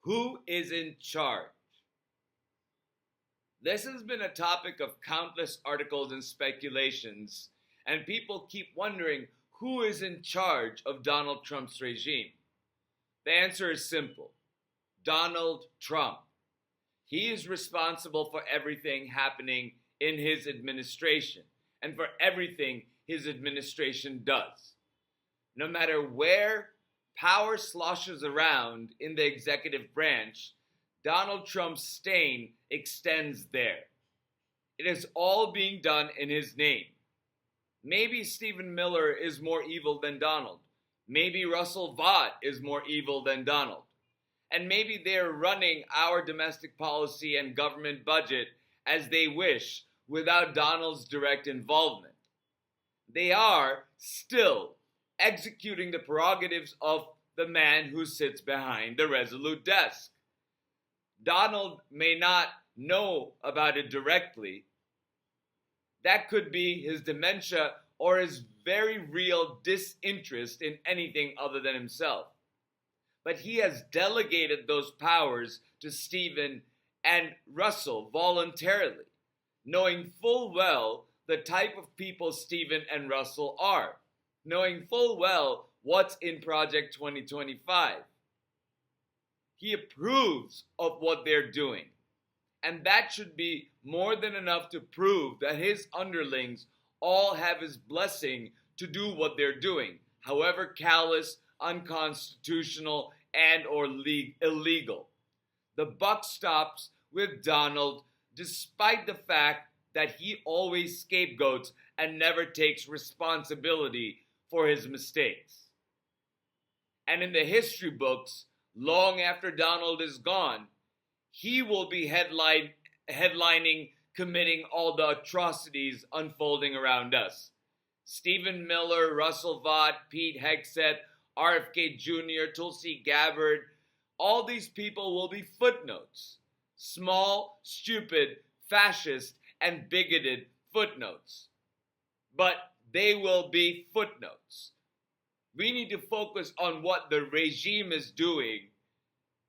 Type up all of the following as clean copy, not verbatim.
Who is in charge? This has been a topic of countless articles and speculations, and people keep wondering who is in charge of Donald Trump's regime. The answer is simple: Donald Trump. He is responsible for everything happening in his administration and for everything his administration does. No matter where power sloshes around in the executive branch, Donald Trump's stain extends there. It is all being done in his name. Maybe Stephen Miller is more evil than Donald. Maybe Russell Vought is more evil than Donald. And maybe they're running our domestic policy and government budget as they wish without Donald's direct involvement. They are still executing the prerogatives of the man who sits behind the resolute desk. Donald may not know about it directly. That could be his dementia or his very real disinterest in anything other than himself. But he has delegated those powers to Stephen and Russell voluntarily, knowing full well the type of people Stephen and Russell are, knowing full well what's in Project 2025. He approves of what they're doing. And that should be more than enough to prove that his underlings all have his blessing to do what they're doing, however callous, unconstitutional, and or illegal. The buck stops with Donald, despite the fact that he always scapegoats and never takes responsibility for his mistakes. And in the history books, long after Donald is gone, he will be headlining, committing all the atrocities unfolding around us. Stephen Miller, Russell Vought, Pete Hegseth, RFK Jr., Tulsi Gabbard, all these people will be footnotes. Small, stupid, fascist, and bigoted footnotes. But they will be footnotes. We need to focus on what the regime is doing.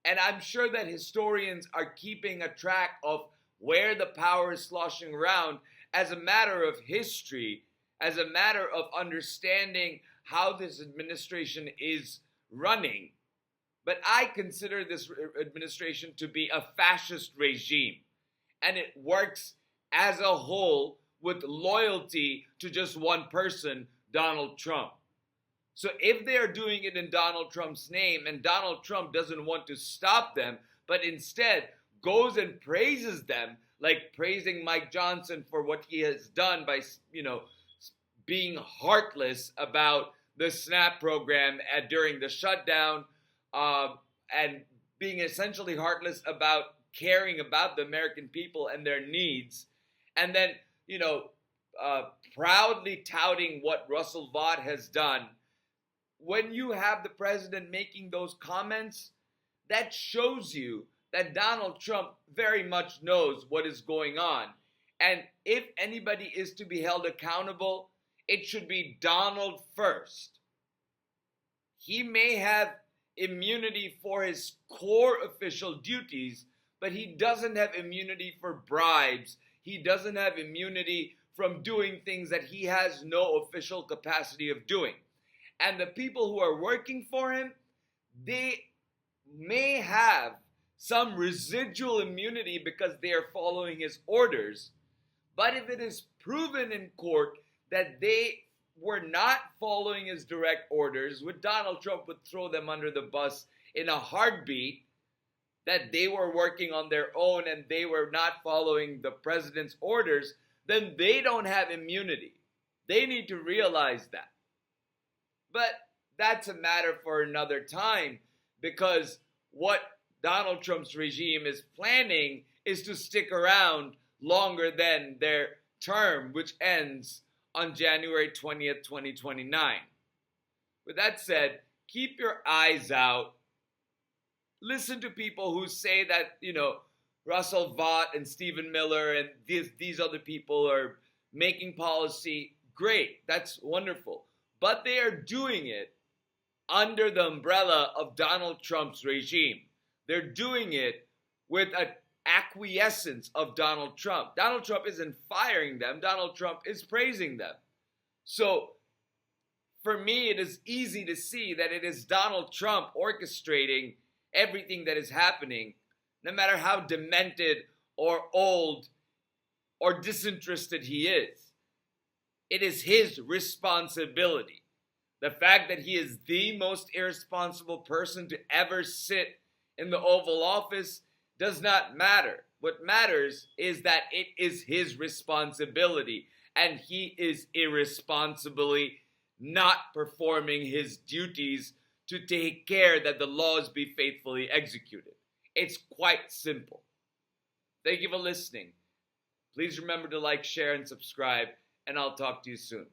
And I'm sure that historians are keeping a track of where the power is sloshing around as a matter of history, as a matter of understanding how this administration is running. But I consider this administration to be a fascist regime. And it works as a whole with loyalty to just one person, Donald Trump. So if they are doing it in Donald Trump's name and Donald Trump doesn't want to stop them, but instead goes and praises them, like praising Mike Johnson for what he has done by, being heartless about the SNAP program during the shutdown, and being essentially heartless about caring about the American people and their needs, and then, proudly touting what Russell Vought has done. When you have the president making those comments, that shows you that Donald Trump very much knows what is going on. And if anybody is to be held accountable, it should be Donald first. He may have immunity for his core official duties, but he doesn't have immunity for bribes. He doesn't have immunity from doing things that he has no official capacity of doing. And the people who are working for him, they may have some residual immunity because they are following his orders. But if it is proven in court that they were not following his direct orders, which Donald Trump would throw them under the bus in a heartbeat, that they were working on their own and they were not following the president's orders, then they don't have immunity. They need to realize that. But that's a matter for another time, because what Donald Trump's regime is planning is to stick around longer than their term, which ends on January 20th, 2029. With that said, keep your eyes out. Listen to people who say that, Russell Vought and Stephen Miller and these other people are making policy. Great, that's wonderful. But they are doing it under the umbrella of Donald Trump's regime. they're doing it with an acquiescence of Donald Trump. Donald Trump isn't firing them. Donald Trump is praising them. So for me, it is easy to see that it is Donald Trump orchestrating everything that is happening, no matter how demented or old or disinterested he is. It is his responsibility. The fact that he is the most irresponsible person to ever sit in the Oval Office does not matter. What matters is that it is his responsibility, and he is irresponsibly not performing his duties to take care that the laws be faithfully executed. It's quite simple. Thank you for listening. Please remember to like, share, and subscribe, and I'll talk to you soon.